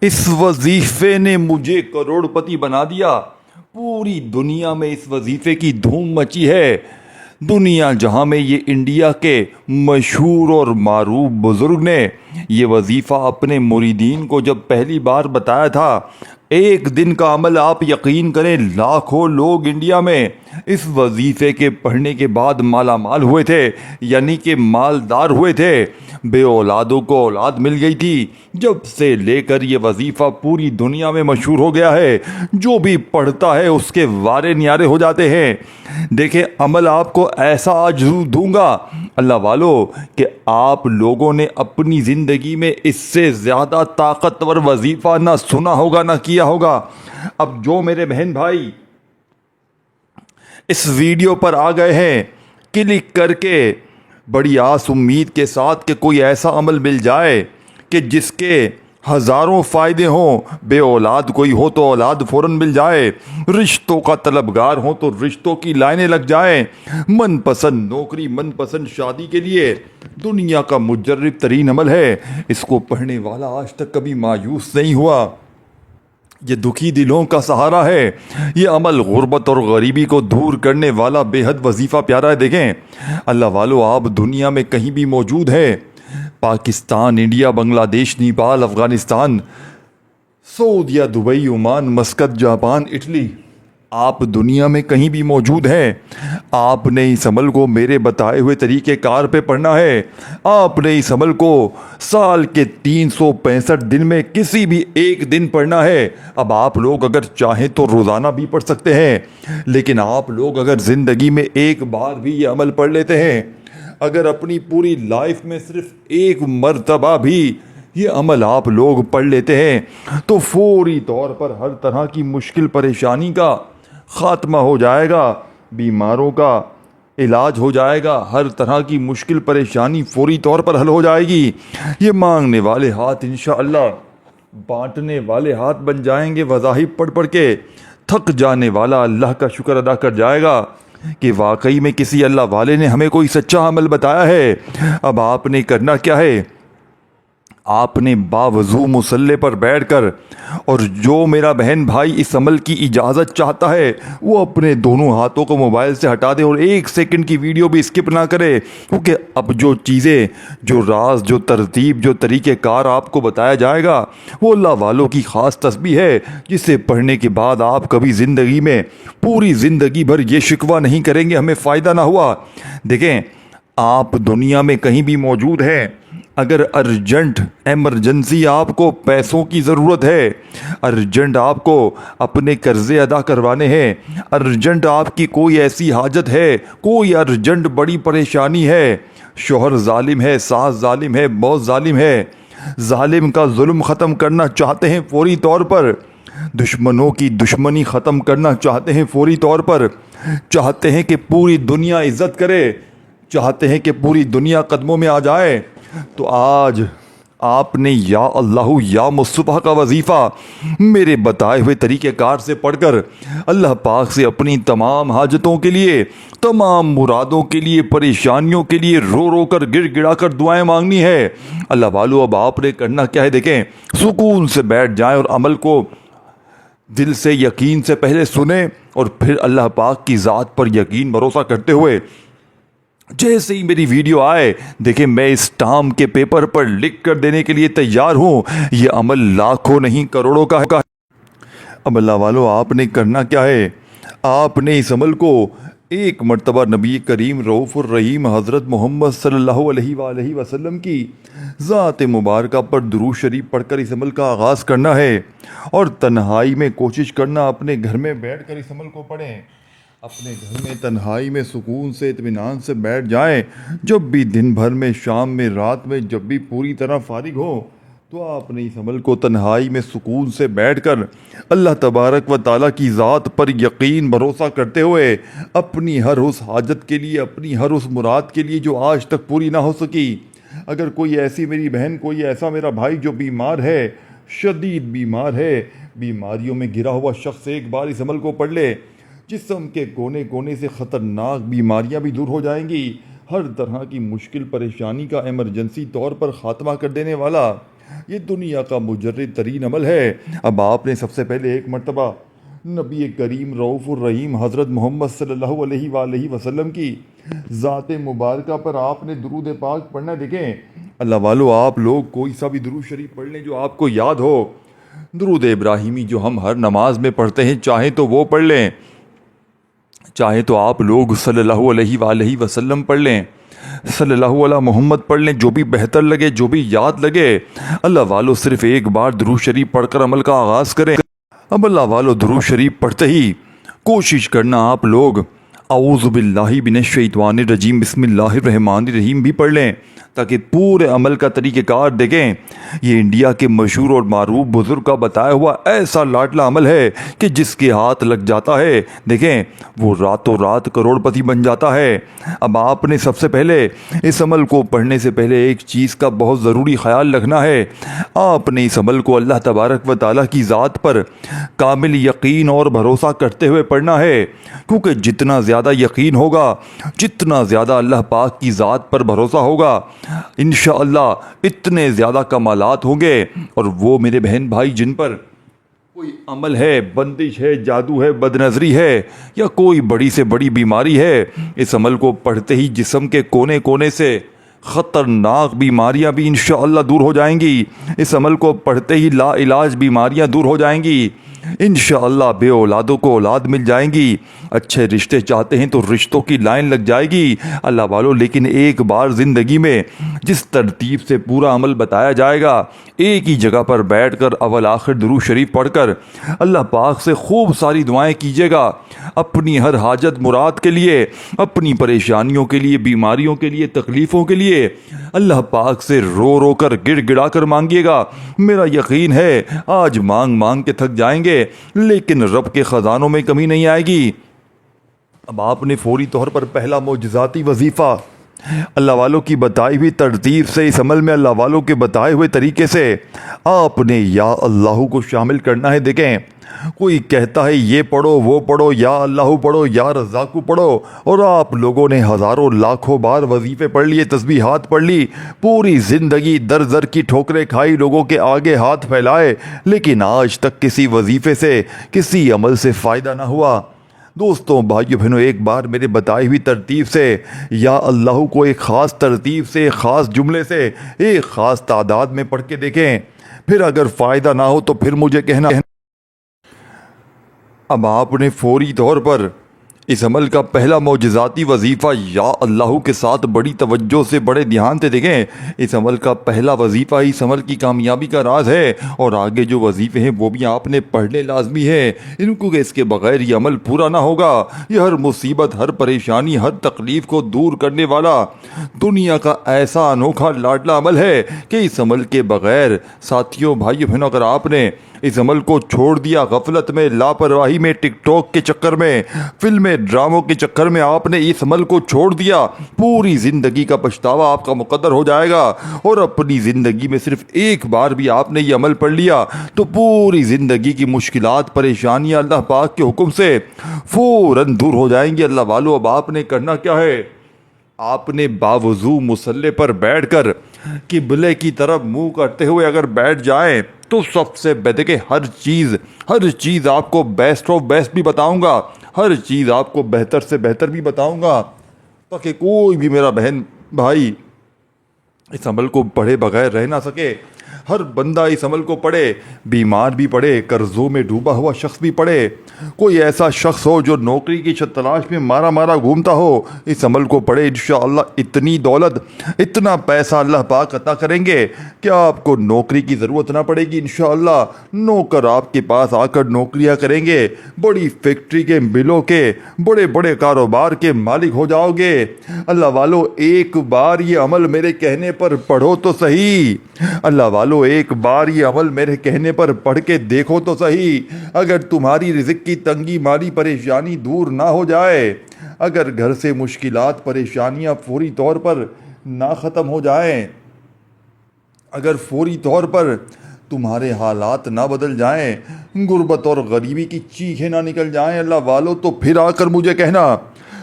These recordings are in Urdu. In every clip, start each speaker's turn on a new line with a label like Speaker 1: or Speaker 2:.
Speaker 1: اس وظیفے نے مجھے کروڑپتی بنا دیا۔ پوری دنیا میں اس وظیفے کی دھوم مچی ہے۔ دنیا جہاں میں یہ انڈیا کے مشہور اور معروف بزرگ نے یہ وظیفہ اپنے مریدین کو جب پہلی بار بتایا تھا، ایک دن کا عمل آپ یقین کریں لاکھوں لوگ انڈیا میں اس وظیفے کے پڑھنے کے بعد مالا مال ہوئے تھے، یعنی کہ مالدار ہوئے تھے۔ بے اولادوں کو اولاد مل گئی تھی۔ جب سے لے کر یہ وظیفہ پوری دنیا میں مشہور ہو گیا ہے، جو بھی پڑھتا ہے اس کے وارے نیارے ہو جاتے ہیں۔ دیکھیں عمل آپ کو ایسا آج ضرور دوں گا اللہ والو کہ آپ لوگوں نے اپنی زندگی میں اس سے زیادہ طاقتور وظیفہ نہ سنا ہوگا نہ کیا ہوگا۔ اب جو میرے بہن بھائی اس ویڈیو پر آ گئے ہیں، کلک کر کے بڑی آس امید کے ساتھ کہ کوئی ایسا عمل مل جائے کہ جس کے ہزاروں فائدے ہوں۔ بے اولاد کوئی ہو تو اولاد فوراً مل جائے، رشتوں کا طلبگار ہو تو رشتوں کی لائنیں لگ جائیں، من پسند نوکری من پسند شادی کے لیے دنیا کا مجرب ترین عمل ہے۔ اس کو پڑھنے والا آج تک کبھی مایوس نہیں ہوا۔ یہ دکھی دلوں کا سہارا ہے۔ یہ عمل غربت اور غریبی کو دور کرنے والا بے حد وظیفہ پیارا ہے۔ دیکھیں اللہ والو، آپ دنیا میں کہیں بھی موجود ہیں، پاکستان، انڈیا، بنگلہ دیش، نیپال، افغانستان، سعودیہ، Dubai, Oman, Muscat, Japan, Italy, آپ دنیا میں کہیں بھی موجود ہیں، آپ نے اس عمل کو میرے بتائے ہوئے طریقہ کار پہ پڑھنا ہے۔ آپ نے اس عمل کو سال کے 365 دن میں کسی بھی ایک دن پڑھنا ہے۔ اب آپ لوگ اگر چاہیں تو روزانہ بھی پڑھ سکتے ہیں، لیکن آپ لوگ اگر زندگی میں ایک بار بھی یہ عمل پڑھ لیتے ہیں، اگر اپنی پوری لائف میں صرف ایک مرتبہ بھی یہ عمل آپ لوگ پڑھ لیتے ہیں، تو فوری طور پر ہر طرح کی مشکل پریشانی کا خاتمہ ہو جائے گا، بیماروں کا علاج ہو جائے گا، ہر طرح کی مشکل پریشانی فوری طور پر حل ہو جائے گی۔ یہ مانگنے والے ہاتھ انشاءاللہ بانٹنے والے ہاتھ بن جائیں گے۔ وظائف پڑھ پڑھ کے تھک جانے والا اللہ کا شکر ادا کر جائے گا کہ واقعی میں کسی اللہ والے نے ہمیں کوئی سچا عمل بتایا ہے۔ اب آپ نے کرنا کیا ہے؟ آپ نے باوضو مصلی پر بیٹھ کر، اور جو میرا بہن بھائی اس عمل کی اجازت چاہتا ہے وہ اپنے دونوں ہاتھوں کو موبائل سے ہٹا دے اور ایک سیکنڈ کی ویڈیو بھی اسکپ نہ کرے، کیونکہ اب جو چیزیں، جو راز، جو ترتیب، جو طریقہ کار آپ کو بتایا جائے گا وہ اللہ والوں کی خاص تسبیح ہے، جسے پڑھنے کے بعد آپ کبھی زندگی میں پوری زندگی بھر یہ شکوہ نہیں کریں گے ہمیں فائدہ نہ ہوا۔ دیکھیں آپ دنیا میں کہیں بھی موجود ہیں، اگر ارجنٹ ایمرجنسی آپ کو پیسوں کی ضرورت ہے، ارجنٹ آپ کو اپنے قرضے ادا کروانے ہیں، ارجنٹ آپ کی کوئی ایسی حاجت ہے، کوئی ارجنٹ بڑی پریشانی ہے، شوہر ظالم ہے، ساس ظالم ہے، موت ظالم ہے، ظالم کا ظلم ختم کرنا چاہتے ہیں فوری طور پر، دشمنوں کی دشمنی ختم کرنا چاہتے ہیں فوری طور پر، چاہتے ہیں کہ پوری دنیا عزت کرے، چاہتے ہیں کہ پوری دنیا قدموں میں آ جائے، تو آج آپ نے یا اللہ یا مصطفیٰ کا وظیفہ میرے بتائے ہوئے طریقہ کار سے پڑھ کر اللہ پاک سے اپنی تمام حاجتوں کے لیے، تمام مرادوں کے لیے، پریشانیوں کے لیے رو رو کر گڑ گڑا کر دعائیں مانگنی ہے۔ اللہ والو اب آپ نے کرنا کیا ہے؟ دیکھیں سکون سے بیٹھ جائیں اور عمل کو دل سے یقین سے پہلے سنیں، اور پھر اللہ پاک کی ذات پر یقین بھروسہ کرتے ہوئے جیسے ہی میری ویڈیو آئے، دیکھیں میں اس اسٹامپ کے پیپر پر لکھ کر دینے کے لیے تیار ہوں۔ یہ عمل لاکھوں نہیں کروڑوں کا ہے۔ اب اللہ والو آپ نے کرنا کیا ہے؟ آپ نے اس عمل کو ایک مرتبہ نبی کریم رؤوف الرحیم حضرت محمد صلی اللہ علیہ وآلہ وسلم کی ذات مبارکہ پر درود شریف پڑھ کر اس عمل کا آغاز کرنا ہے، اور تنہائی میں کوشش کرنا اپنے گھر میں بیٹھ کر اس عمل کو پڑھیں۔ اپنے گھر میں تنہائی میں سکون سے اطمینان سے بیٹھ جائیں۔ جب بھی دن بھر میں، شام میں، رات میں، جب بھی پوری طرح فارغ ہو تو آپ نے اس عمل کو تنہائی میں سکون سے بیٹھ کر اللہ تبارک و تعالیٰ کی ذات پر یقین بھروسہ کرتے ہوئے اپنی ہر اس حاجت کے لیے، اپنی ہر اس مراد کے لیے جو آج تک پوری نہ ہو سکی، اگر کوئی ایسی میری بہن، کوئی ایسا میرا بھائی جو بیمار ہے، شدید بیمار ہے، بیماریوں میں گرا ہوا شخص ایک بار اس عمل کو پڑھ لے، جسم کے کونے کونے سے خطرناک بیماریاں بھی دور ہو جائیں گی، ہر طرح کی مشکل پریشانی کا ایمرجنسی طور پر خاتمہ کر دینے والا یہ دنیا کا مجرد ترین عمل ہے۔ اب آپ نے سب سے پہلے ایک مرتبہ نبی کریم رؤوف الرحیم حضرت محمد صلی اللہ علیہ وآلہ وسلم کی ذات مبارکہ پر آپ نے درود پاک پڑھنا۔ دیکھیں اللہ والو، آپ لوگ کوئی سا بھی درود شریف پڑھ لیں جو آپ کو یاد ہو، درود ابراہیمی جو ہم ہر نماز میں پڑھتے ہیں، چاہیں تو وہ پڑھ لیں، چاہے تو آپ لوگ صلی اللہ علیہ وآلہ وسلم پڑھ لیں، صلی اللہ علیہ محمد پڑھ لیں، جو بھی بہتر لگے، جو بھی یاد لگے۔ اللہ والو صرف ایک بار درود شریف پڑھ کر عمل کا آغاز کریں۔ اب اللہ والو درود شریف پڑھتے ہی کوشش کرنا آپ لوگ اعوذ باللہ من الشیطان الرجیم بسم اللہ الرحمن الرحیم بھی پڑھ لیں، تاکہ پورے عمل کا طریقہ کار دیکھیں۔ یہ انڈیا کے مشہور اور معروف بزرگ کا بتایا ہوا ایسا لاڈلا عمل ہے کہ جس کے ہاتھ لگ جاتا ہے، دیکھیں وہ راتوں رات کروڑ پتی بن جاتا ہے۔ اب آپ نے سب سے پہلے اس عمل کو پڑھنے سے پہلے ایک چیز کا بہت ضروری خیال رکھنا ہے۔ آپ نے اس عمل کو اللہ تبارک و تعالیٰ کی ذات پر کامل یقین اور بھروسہ کرتے ہوئے پڑھنا ہے، کیونکہ جتنا زیادہ یقین ہوگا، جتنا زیادہ اللہ پاک کی ذات پر بھروسہ ہوگا، انشاءاللہ اتنے زیادہ کمالات ہوں گے۔ اور وہ میرے بہن بھائی جن پر کوئی عمل ہے، بندش ہے، جادو ہے، بد نظری ہے، یا کوئی بڑی سے بڑی بیماری ہے، اس عمل کو پڑھتے ہی جسم کے کونے کونے سے خطرناک بیماریاں بھی انشاءاللہ دور ہو جائیں گی۔ اس عمل کو پڑھتے ہی لا علاج بیماریاں دور ہو جائیں گی۔ انشاءاللہ بے اولادوں کو اولاد مل جائیں گی، اچھے رشتے چاہتے ہیں تو رشتوں کی لائن لگ جائے گی۔ اللہ والو لیکن ایک بار زندگی میں جس ترتیب سے پورا عمل بتایا جائے گا، ایک ہی جگہ پر بیٹھ کر اول آخر درود شریف پڑھ کر اللہ پاک سے خوب ساری دعائیں کیجیے گا، اپنی ہر حاجت مراد کے لیے، اپنی پریشانیوں کے لیے، بیماریوں کے لیے، تکلیفوں کے لیے اللہ پاک سے رو رو کر گڑ گڑا کر مانگیے گا۔ میرا یقین ہے آج مانگ مانگ کے تھک جائیں گے، لیکن رب کے خزانوں میں کمی نہیں آئے گی۔ اب آپ نے فوری طور پر پہلا معجزاتی وظیفہ اللہ والوں کی بتائی ہوئی ترتیب سے، اس عمل میں اللہ والوں کے بتائے ہوئے طریقے سے آپ نے یا اللہ کو شامل کرنا ہے۔ دیکھیں کوئی کہتا ہے یہ پڑھو وہ پڑھو، یا اللہ پڑھو، یا رزاق پڑھو، اور آپ لوگوں نے ہزاروں لاکھوں بار وظیفے پڑھ لیے، تسبیحات پڑھ لی، پوری زندگی در در کی ٹھوکریں کھائی، لوگوں کے آگے ہاتھ پھیلائے، لیکن آج تک کسی وظیفے سے، کسی عمل سے فائدہ نہ ہوا۔ دوستوں بھائیو بہنوں، ایک بار میرے بتائی ہوئی ترتیب سے یا اللہ کو ایک خاص ترتیب سے، ایک خاص جملے سے، ایک خاص تعداد میں پڑھ کے دیکھیں، پھر اگر فائدہ نہ ہو تو پھر مجھے کہنا۔ اب آپ نے فوری طور پر اس عمل کا پہلا معجزاتی وظیفہ یا اللہ کے ساتھ بڑی توجہ سے، بڑے دھیان سے دیکھیں، اس عمل کا پہلا وظیفہ اس عمل کی کامیابی کا راز ہے، اور آگے جو وظیفے ہیں وہ بھی آپ نے پڑھنے لازمی ہے، ان کو کہ اس کے بغیر یہ عمل پورا نہ ہوگا۔ یہ ہر مصیبت، ہر پریشانی، ہر تکلیف کو دور کرنے والا دنیا کا ایسا انوکھا لاڈلا عمل ہے کہ اس عمل کے بغیر ساتھیوں بھائیو بہنوں، اگر آپ نے اس عمل کو چھوڑ دیا، غفلت میں، لاپرواہی میں، ٹک ٹاک کے چکر میں، فلمیں ڈراموں کے چکر میں آپ نے اس عمل کو چھوڑ دیا، پوری زندگی کا پچھتاوا آپ کا مقدر ہو جائے گا۔ اور اپنی زندگی میں صرف ایک بار بھی آپ نے یہ عمل پڑھ لیا تو پوری زندگی کی مشکلات، پریشانیاں اللہ پاک کے حکم سے فوراً دور ہو جائیں گی۔ اللہ والو اب آپ نے کرنا کیا ہے؟ آپ نے باوضو مصلی پر بیٹھ کر قبلے کی طرف منہ کرتے ہوئے اگر بیٹھ جائیں تو سب سے دیکھیں ہر چیز آپ کو بیسٹ آف بیسٹ بھی بتاؤں گا، ہر چیز آپ کو بہتر سے بہتر بھی بتاؤں گا، تاکہ کوئی بھی میرا بہن بھائی اس عمل کو پڑھے بغیر رہ نہ سکے۔ ہر بندہ اس عمل کو پڑھے، بیمار بھی پڑھے، قرضوں میں ڈوبا ہوا شخص بھی پڑھے، کوئی ایسا شخص ہو جو نوکری کی تلاش میں مارا مارا گھومتا ہو، اس عمل کو پڑھے۔ انشاءاللہ اتنی دولت، اتنا پیسہ اللہ پاک عطا کریں گے کہ آپ کو نوکری کی ضرورت نہ پڑے گی۔ انشاءاللہ نوکر آپ کے پاس آ کر نوکریاں کریں گے، بڑی فیکٹری کے، ملوں کے، بڑے بڑے کاروبار کے مالک ہو جاؤ گے۔ اللہ والو ایک بار یہ عمل میرے کہنے پر پڑھو تو صحیح، اللہ والو ایک بار یہ عمل میرے کہنے پر پڑھ کے دیکھو تو صحیح۔ اگر تمہاری رزق کی تنگی، مالی پریشانی دور نہ ہو جائے، اگر گھر سے مشکلات، پریشانیاں فوری طور پر نہ ختم ہو جائیں، اگر فوری طور پر تمہارے حالات نہ بدل جائیں، غربت اور غریبی کی چیخیں نہ نکل جائیں، اللہ والو تو پھر آ کر مجھے کہنا۔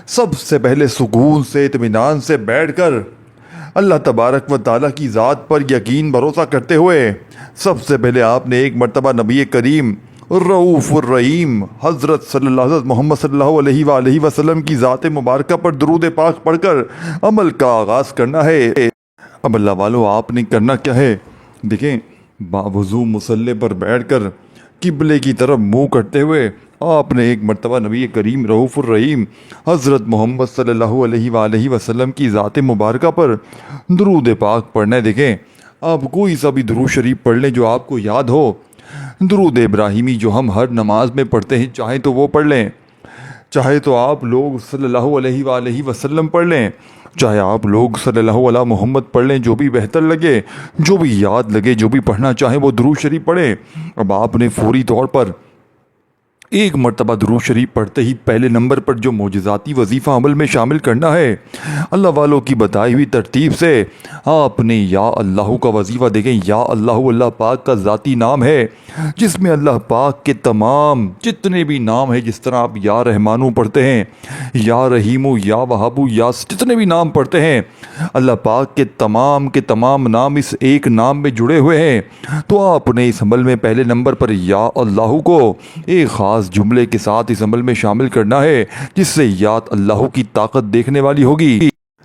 Speaker 1: سب سے پہلے سکون سے، اطمینان سے بیٹھ کر اللہ تبارک و تعالیٰ کی ذات پر یقین بھروسہ کرتے ہوئے سب سے پہلے آپ نے ایک مرتبہ نبی کریم رؤوف الرحیم حضرت حضرت محمد صلی اللہ علیہ وآلہ وسلم کی ذات مبارکہ پر درود پاک پڑھ کر عمل کا آغاز کرنا ہے۔ اب اللہ والو آپ نے کرنا کیا ہے؟ دیکھیں، باوضو مصلی پر بیٹھ کر قبلے کی طرف منہ کرتے ہوئے آپ نے ایک مرتبہ نبی کریم رؤوف الرحیم حضرت محمد صلی اللہ علیہ وآلہ وسلم کی ذات مبارکہ پر درود پاک پڑھنا ہے۔ دیکھیں، آپ کوئی سا بھی درود شریف پڑھ لیں جو آپ کو یاد ہو۔ درود ابراہیمی جو ہم ہر نماز میں پڑھتے ہیں، چاہے تو وہ پڑھ لیں، چاہے تو آپ لوگ صلی اللہ علیہ وآلہ وسلم پڑھ لیں، چاہے آپ لوگ صلی اللہ علیہ محمد پڑھ لیں، جو بھی بہتر لگے، جو بھی یاد لگے، جو بھی پڑھنا چاہیں وہ درود شریف پڑھیں۔ اب آپ نے فوری طور پر ایک مرتبہ درود شریف پڑھتے ہی پہلے نمبر پر جو معجزاتی وظیفہ عمل میں شامل کرنا ہے، اللہ والوں کی بتائی ہوئی ترتیب سے آپ نے یا اللہ کا وظیفہ، دیکھیں یا اللہ پاک کا ذاتی نام ہے جس میں اللہ پاک کے تمام جتنے بھی نام ہیں، جس طرح آپ یا رحمانو پڑھتے ہیں، یا رحیمو، یا وہابو، یا جتنے بھی نام پڑھتے ہیں، اللہ پاک کے تمام نام اس ایک نام میں جڑے ہوئے ہیں۔ تو آپ نے اس عمل میں پہلے نمبر پر یا اللہ کو ایک خاص جملے کے ساتھ اس عمل میں شامل کرنا ہے جس سے یاد اللہ کی طاقت دیکھنے والی ہوگی۔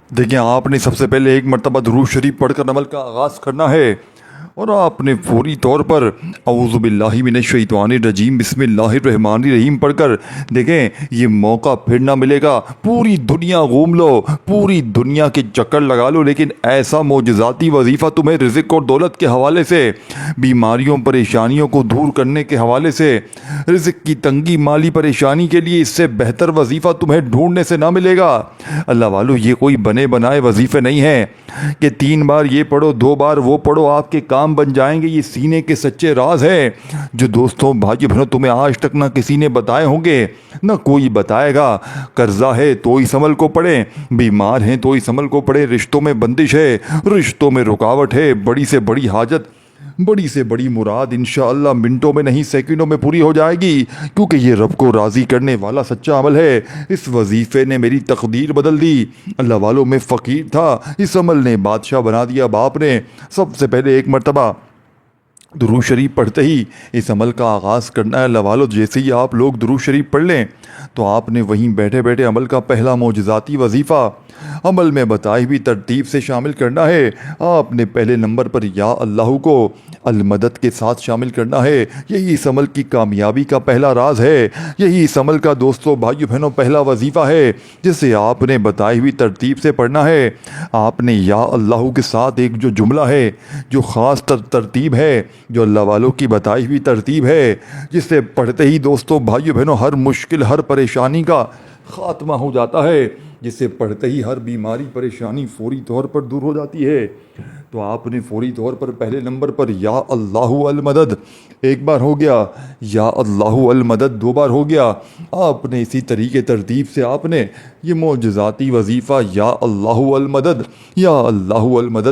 Speaker 1: دیکھیں، آپ نے سب سے پہلے ایک مرتبہ درود شریف پڑھ کر عمل کا آغاز کرنا ہے اور آپ نے فوری طور پر اعوذ باللہ من الشیطان الرجیم بسم اللہ الرحمن الرحیم پڑھ کر، دیکھیں یہ موقع پھر نہ ملے گا، پوری دنیا گھوم لو، پوری دنیا کے چکر لگا لو، لیکن ایسا معجزاتی وظیفہ تمہیں رزق اور دولت کے حوالے سے، بیماریوں پریشانیوں کو دور کرنے کے حوالے سے، رزق کی تنگی مالی پریشانی کے لیے اس سے بہتر وظیفہ تمہیں ڈھونڈنے سے نہ ملے گا۔ اللہ والو، یہ کوئی بنے بنائے وظیفے نہیں ہیں کہ 3 بار یہ پڑھو 2 بار وہ پڑھو آپ کے کام بن جائیں گے۔ یہ سینے کے سچے راز ہے جو دوستوں بھائی بہنوں تمہیں آج تک نہ کسی نے بتائے ہوں گے، نہ کوئی بتائے گا۔ قرضہ ہے تو اس عمل کو پڑھیں، بیمار ہیں تو اس عمل کو پڑھیں، رشتوں میں بندش ہے، رشتوں میں رکاوٹ ہے، بڑی سے بڑی حاجت، بڑی سے بڑی مراد انشاءاللہ منٹوں میں نہیں سیکنڈوں میں پوری ہو جائے گی، کیونکہ یہ رب کو راضی کرنے والا سچا عمل ہے۔ اس وظیفے نے میری تقدیر بدل دی۔ اللہ والوں میں فقیر تھا، اس عمل نے بادشاہ بنا دیا۔ باپ نے سب سے پہلے ایک مرتبہ درود شریف پڑھتے ہی اس عمل کا آغاز کرنا ہے۔ اللہ والو، جیسے ہی آپ لوگ درود شریف پڑھ لیں تو آپ نے وہیں بیٹھے بیٹھے عمل کا پہلا معجزاتی وظیفہ عمل میں بتائی ہوئی ترتیب سے شامل کرنا ہے۔ آپ نے پہلے نمبر پر یا اللہ کو المدد کے ساتھ شامل کرنا ہے۔ یہی اس عمل کی کامیابی کا پہلا راز ہے، یہی اس عمل کا دوستوں بھائیو بہنوں پہلا وظیفہ ہے جسے آپ نے بتائی ہوئی ترتیب سے پڑھنا ہے۔ آپ نے یا اللہ کے ساتھ ایک جو جملہ ہے، جو خاص ترتیب ہے، جو اللہ والوں کی بتائی ہوئی ترتیب ہے، جس سے پڑھتے ہی دوستوں بھائیو بہنوں ہر مشکل ہر پریشانی کا خاتمہ ہو جاتا ہے، جس سے پڑھتے ہی ہر بیماری پریشانی فوری طور پر دور ہو جاتی ہے۔ تو آپ نے فوری طور پر پہلے نمبر پر یا اللہ المدد ایک بار ہو گیا، یا اللہ المدد 2 بار ہو گیا۔ آپ نے اسی طریقے ترتیب سے آپ نے یہ معجزاتی وظیفہ یا اللہ المدد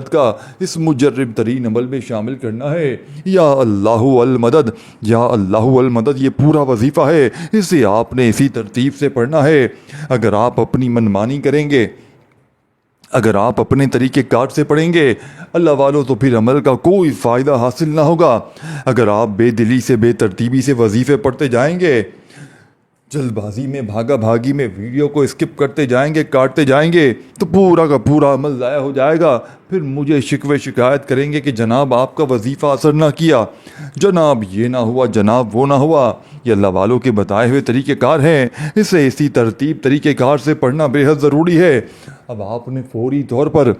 Speaker 1: کا اس مجرب ترین عمل میں شامل کرنا ہے۔ یا اللہ المدد، یا اللہ المدد، یہ پورا وظیفہ ہے، اسے آپ نے اسی ترتیب سے پڑھنا ہے۔ اگر آپ اپنی منمانی کریں گے، اگر آپ اپنے طریقے کار سے پڑھیں گے اللہ والوں، تو پھر عمل کا کوئی فائدہ حاصل نہ ہوگا۔ اگر آپ بے دلی سے بے ترتیبی سے وظیفے پڑھتے جائیں گے، جلد بازی میں بھاگا بھاگی میں ویڈیو کو اسکپ کرتے جائیں گے، کاٹتے جائیں گے، تو پورا کا پورا عمل ضائع ہو جائے گا۔ پھر مجھے شکوے شکایت کریں گے کہ جناب آپ کا وظیفہ اثر نہ کیا، جناب یہ نہ ہوا، جناب وہ نہ ہوا۔ یہ اللہ والوں کے بتائے ہوئے طریقہ کار ہیں، اسے اسی ترتیب طریقہ کار سے پڑھنا بے حد ضروری ہے۔ اب آپ نے فوری طور پر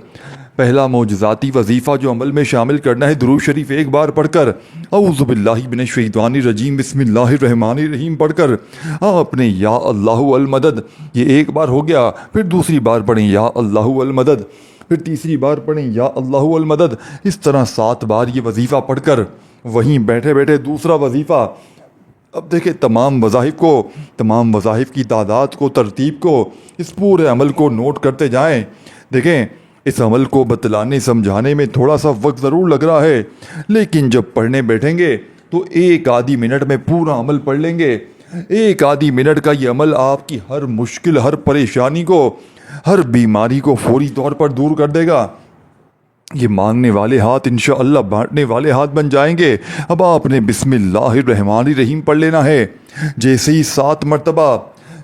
Speaker 1: پہلا معجزاتی وظیفہ جو عمل میں شامل کرنا ہے، درود شریف ایک بار پڑھ کر اعوذ باللہ من الشیطان الرجیم بسم اللہ الرحمن الرحیم پڑھ کر آپ نے یا اللہ المدد یہ ایک بار ہو گیا، پھر دوسری بار پڑھیں یا اللہ المدد، پھر تیسری بار پڑھیں یا اللہ المدد، اس طرح 7 بار یہ وظیفہ پڑھ کر وہیں بیٹھے بیٹھے دوسرا وظیفہ۔ اب دیکھیں تمام وظائف کی تعداد کو، ترتیب کو، اس پورے عمل کو نوٹ کرتے جائیں۔ دیکھیں اس عمل کو بتلانے سمجھانے میں تھوڑا سا وقت ضرور لگ رہا ہے، لیکن جب پڑھنے بیٹھیں گے تو 1 منٹ میں پورا عمل پڑھ لیں گے۔ 1 منٹ کا یہ عمل آپ کی ہر مشکل، ہر پریشانی کو، ہر بیماری کو فوری طور پر دور کر دے گا۔ یہ مانگنے والے ہاتھ انشاءاللہ بانٹنے والے ہاتھ بن جائیں گے۔ اب آپ نے بسم اللہ الرحمن الرحیم پڑھ لینا ہے۔ جیسے ہی 7 مرتبہ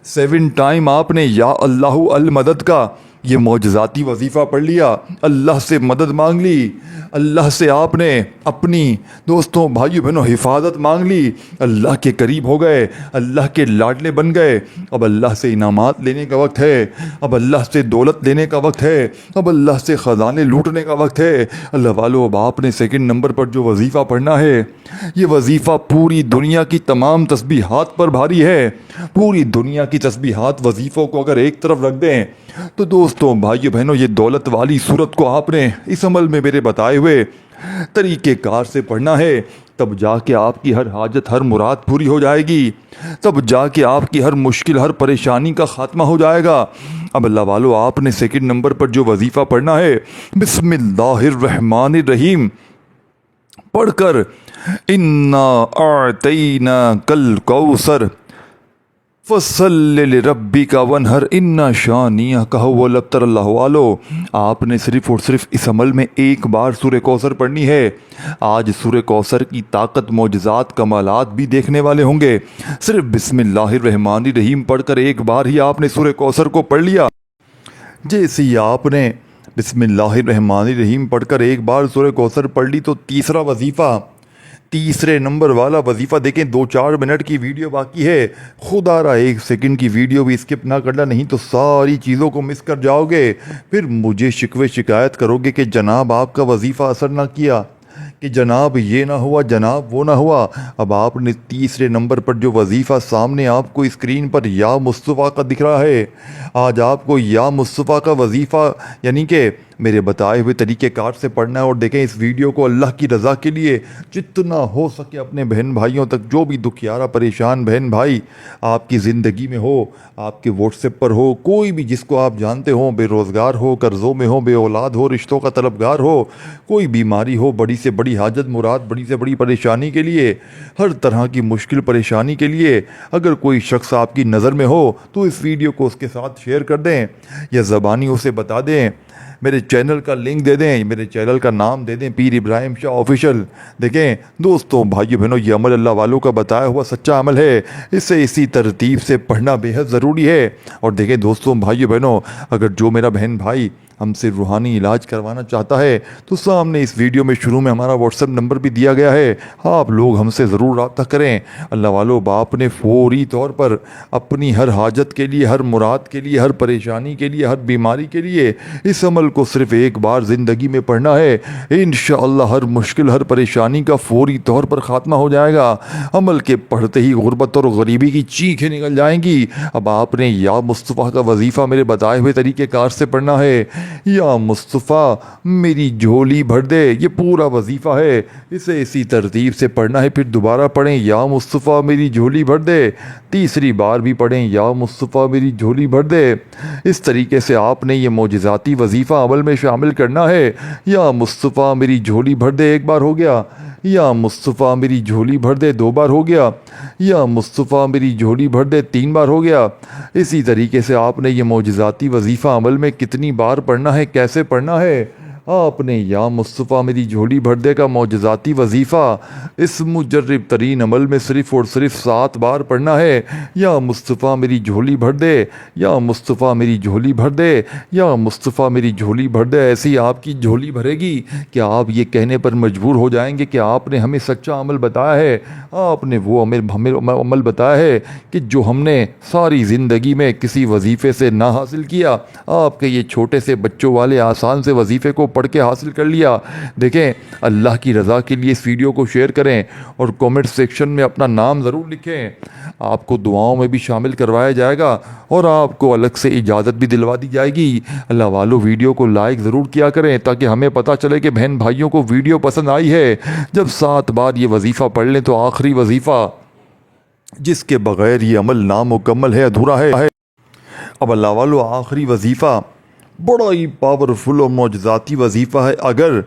Speaker 1: 7 ٹائم آپ نے یا اللہ المدد کا یہ معجزاتی وظیفہ پڑھ لیا، اللہ سے مدد مانگ لی، اللہ سے آپ نے اپنی دوستوں بھائیوں بہنوں حفاظت مانگ لی، اللہ کے قریب ہو گئے، اللہ کے لاڈلے بن گئے۔ اب اللہ سے انعامات لینے کا وقت ہے، اب اللہ سے دولت لینے کا وقت ہے، اب اللہ سے خزانے لوٹنے کا وقت ہے۔ اللہ والو، اب آپ نے 2 نمبر پر جو وظیفہ پڑھنا ہے، یہ وظیفہ پوری دنیا کی تمام تسبیحات پر بھاری ہے۔ پوری دنیا کی تسبیحات وظیفوں کو اگر ایک طرف رکھ دیں تو دوستوں بھائیو بہنوں، یہ دولت والی صورت کو آپ نے اس عمل میں میرے بتائے ہوئے طریقہ کار سے پڑھنا ہے، تب جا کے آپ کی ہر حاجت ہر مراد پوری ہو جائے گی، تب جا کے آپ کی ہر مشکل ہر پریشانی کا خاتمہ ہو جائے گا۔ اب اللہ والو، آپ نے 2 نمبر پر جو وظیفہ پڑھنا ہے، بسم اللہ الرحمن الرحیم پڑھ کر انا اعطیناک الکوثر فصل لربک وانحر ان شانئک هو الابتر۔ اللہ والو، آپ نے صرف اور صرف اس عمل میں ایک بار سورہ کوثر پڑھنی ہے۔ آج سورہ کوثر کی طاقت معجزات کمالات بھی دیکھنے والے ہوں گے۔ صرف بسم اللہ الرحمن الرحیم پڑھ کر ایک بار ہی آپ نے سورہ کوثر کو پڑھ لیا۔ جیسے ہی آپ نے بسم اللہ الرحمن الرحیم پڑھ کر ایک بار سورہ کوثر پڑھ لی تو تیسرا وظیفہ، 3 نمبر والا وظیفہ دیکھیں، 2-4 منٹ کی ویڈیو باقی ہے، خدا را 1 سیکنڈ کی ویڈیو بھی اسکپ نہ کرنا، نہیں تو ساری چیزوں کو مس کر جاؤ گے، پھر مجھے شکوے شکایت کرو گے کہ جناب آپ کا وظیفہ اثر نہ کیا، کہ جناب یہ نہ ہوا، جناب وہ نہ ہوا۔ اب آپ نے 3 نمبر پر جو وظیفہ سامنے آپ کو اسکرین پر یا مصطفیٰ کا دکھ رہا ہے، آج آپ کو یا مصطفیٰ کا وظیفہ یعنی کہ میرے بتائے ہوئے طریقہ کار سے پڑھنا ہے۔ اور دیکھیں، اس ویڈیو کو اللہ کی رضا کے لیے جتنا ہو سکے اپنے بہن بھائیوں تک، جو بھی دکھیارا پریشان بہن بھائی آپ کی زندگی میں ہو، آپ کے واٹس ایپ پر ہو، کوئی بھی جس کو آپ جانتے ہو، بے روزگار ہو، قرضوں میں ہو، بے اولاد ہو، رشتوں کا طلبگار ہو، کوئی بیماری ہو، بڑی سے بڑی حاجت مراد، بڑی سے بڑی پریشانی کے لیے، ہر طرح کی مشکل پریشانی کے لیے اگر کوئی شخص آپ کی نظر میں ہو تو اس ویڈیو کو اس کے ساتھ شیئر کر دیں یا زبانی اسے بتا دیں، میرے چینل کا لنک دے دیں، میرے چینل کا نام دے دیں، پیر ابراہیم شاہ آفیشل۔ دیکھیں دوستوں بھائیو بہنوں، یہ عمل اللہ والوں کا بتایا ہوا سچا عمل ہے، اسے اسی ترتیب سے پڑھنا بے حد ضروری ہے۔ اور دیکھیں دوستوں بھائیو بہنوں، اگر جو میرا بہن بھائی ہم سے روحانی علاج کروانا چاہتا ہے تو سامنے اس ویڈیو میں شروع میں ہمارا واٹس ایپ نمبر بھی دیا گیا ہے، آپ لوگ ہم سے ضرور رابطہ کریں۔ اللہ والو، باپ نے فوری طور پر اپنی ہر حاجت کے لیے، ہر مراد کے لیے، ہر پریشانی کے لیے، ہر بیماری کے لیے اس عمل کو صرف ایک بار زندگی میں پڑھنا ہے، انشاءاللہ ہر مشکل ہر پریشانی کا فوری طور پر خاتمہ ہو جائے گا۔ عمل کے پڑھتے ہی غربت اور غریبی کی چیخیں نکل جائیں گی۔ اب آپ نے یا مصطفیٰ کا وظیفہ میرے بتائے ہوئے طریقہ کار سے پڑھنا ہے، یا مصطفیٰ میری جھولی بھر دے، یہ پورا وظیفہ ہے، اسے اسی ترتیب سے پڑھنا ہے۔ پھر دوبارہ پڑھیں یا مصطفیٰ میری جھولی بھر دے، تیسری بار بھی پڑھیں یا مصطفیٰ میری جھولی بھر دے۔ اس طریقے سے آپ نے یہ معجزاتی وظیفہ عمل میں شامل کرنا ہے۔ یا مصطفیٰ میری جھولی بھر دے ایک بار ہو گیا، یا مصطفیٰ میری جھولی بھر دے 2 بار ہو گیا، یا مصطفیٰ میری جھولی بھر دے 3 بار ہو گیا۔ اسی طریقے سے آپ نے یہ معجزاتی وظیفہ عمل میں کتنی بار پڑھنا ہے، کیسے پڑھنا ہے، آپ نے یا مصطفیٰ میری جھولی بھر دے کا معجزاتی وظیفہ اس مجرب ترین عمل میں صرف اور صرف 7 بار پڑھنا ہے۔ یا مصطفیٰ میری جھولی بھر دے، یا مصطفیٰ میری جھولی بھر دے، یا مصطفیٰ میری جھولی بھر دے۔ ایسی آپ کی جھولی بھرے گی کہ آپ یہ کہنے پر مجبور ہو جائیں گے کہ آپ نے ہمیں سچا عمل بتایا ہے، آپ نے وہ عمل بتایا ہے کہ جو ہم نے ساری زندگی میں کسی وظیفے سے نہ حاصل کیا، آپ کے یہ چھوٹے سے بچوں والے آسان سے وظیفے کو پڑھ کے حاصل کر لیا۔ دیکھیں، اللہ کی رضا کے لیے اس ویڈیو کو شیئر کریں اور کومنٹ سیکشن میں اپنا نام ضرور لکھیں، آپ کو دعاؤں میں بھی شامل کروایا جائے گا اور آپ کو الگ سے اجازت بھی دلوا دی جائے گی۔ اللہ والو، ویڈیو کو لائک ضرور کیا کریں تاکہ ہمیں پتہ چلے کہ بہن بھائیوں کو ویڈیو پسند آئی ہے۔ جب 7 بار یہ وظیفہ پڑھ لیں تو آخری وظیفہ جس کے بغیر یہ عمل نامکمل ہے، ادھورا ہے۔ اب اللہ والو، آخری وظیفہ بڑا ہی پاورفل اور معجزاتی وظیفہ ہے۔ اگر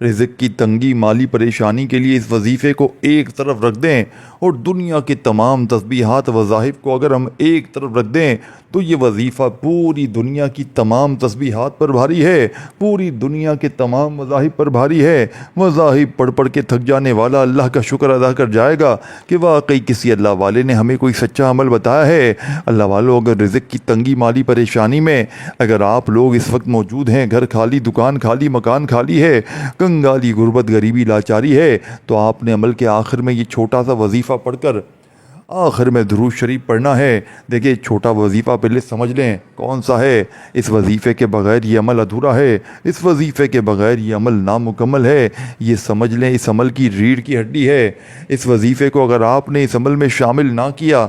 Speaker 1: رزق کی تنگی مالی پریشانی کے لیے اس وظیفے کو ایک طرف رکھ دیں اور دنیا کے تمام تسبیحات وظائف کو اگر ہم ایک طرف رکھ دیں تو یہ وظیفہ پوری دنیا کی تمام تسبیحات پر بھاری ہے، پوری دنیا کے تمام مذاہب پر بھاری ہے۔ مذاہب پڑھ پڑھ کے تھک جانے والا اللہ کا شکر ادا کر جائے گا کہ واقعی کسی اللہ والے نے ہمیں کوئی سچا عمل بتایا ہے۔ اللہ والوں، اگر رزق کی تنگی مالی پریشانی میں اگر آپ لوگ اس وقت موجود ہیں، گھر خالی، دکان خالی، مکان خالی ہے، کنگالی، غربت، غریبی، لاچاری ہے، تو آپ نے عمل کے آخر میں یہ چھوٹا سا وظیفہ پڑھ کر آخر میں درود شریف پڑھنا ہے۔ دیکھیں، چھوٹا وظیفہ پہلے سمجھ لیں کون سا ہے۔ اس وظیفے کے بغیر یہ عمل ادھورا ہے، اس وظیفے کے بغیر یہ عمل نامکمل ہے۔ یہ سمجھ لیں اس عمل کی ریڑھ کی ہڈی ہے۔ اس وظیفے کو اگر آپ نے اس عمل میں شامل نہ کیا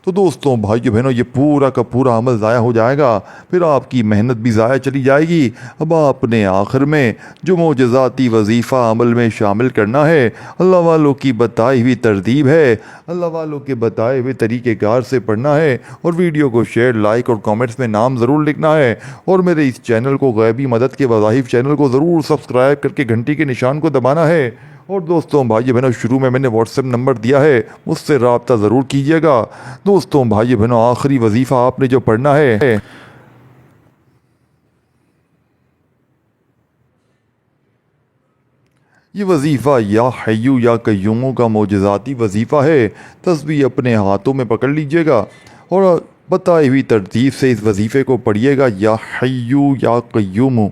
Speaker 1: تو دوستوں، بھائیو بہنوں، یہ پورا کا پورا عمل ضائع ہو جائے گا، پھر آپ کی محنت بھی ضائع چلی جائے گی۔ اب آپ نے آخر میں جو معجزاتی وظیفہ عمل میں شامل کرنا ہے، اللہ والوں کی بتائی ہوئی ترتیب ہے، اللہ والوں کے بتائے ہوئے طریقہ کار سے پڑھنا ہے، اور ویڈیو کو شیئر، لائک اور کامنٹس میں نام ضرور لکھنا ہے، اور میرے اس چینل کو غیبی مدد کے وظائف چینل کو ضرور سبسکرائب کر کے گھنٹی کے نشان کو دبانا ہے۔ اور دوستوں، بھائی بہنوں، شروع میں نے واٹس ایپ نمبر دیا ہے، مجھ سے رابطہ ضرور کیجیے گا۔ دوستوں، بھائی بہنوں، آخری وظیفہ آپ نے جو پڑھنا ہے، یہ وظیفہ یا حیو یا قیوموں کا معجزاتی وظیفہ ہے۔ تسبیح اپنے ہاتھوں میں پکڑ لیجیے گا اور بتائی ہوئی ترتیب سے اس وظیفے کو پڑھیے گا، یا حیو یا قیوم،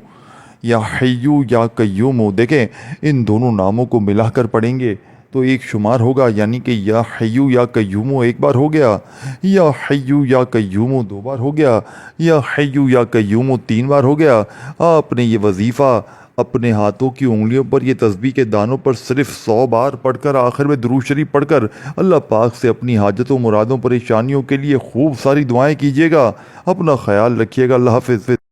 Speaker 1: یا حیو یا قیوم۔ دیکھیں، ان دونوں ناموں کو ملا کر پڑھیں گے تو ایک شمار ہوگا، یعنی کہ یا حیو یا قیوم ایک بار ہو گیا، یا حیو یا قیوم دو بار ہو گیا، یا حیو یا قیوم تین بار ہو گیا۔ آپ نے یہ وظیفہ اپنے ہاتھوں کی انگلیوں پر یہ تسبیح کے دانوں پر صرف 100 بار پڑھ کر، آخر میں درود شریف پڑھ کر اللہ پاک سے اپنی حاجتوں، مرادوں، پریشانیوں کے لیے خوب ساری دعائیں کیجیے گا۔ اپنا خیال رکھیے گا۔ اللہ حافظ۔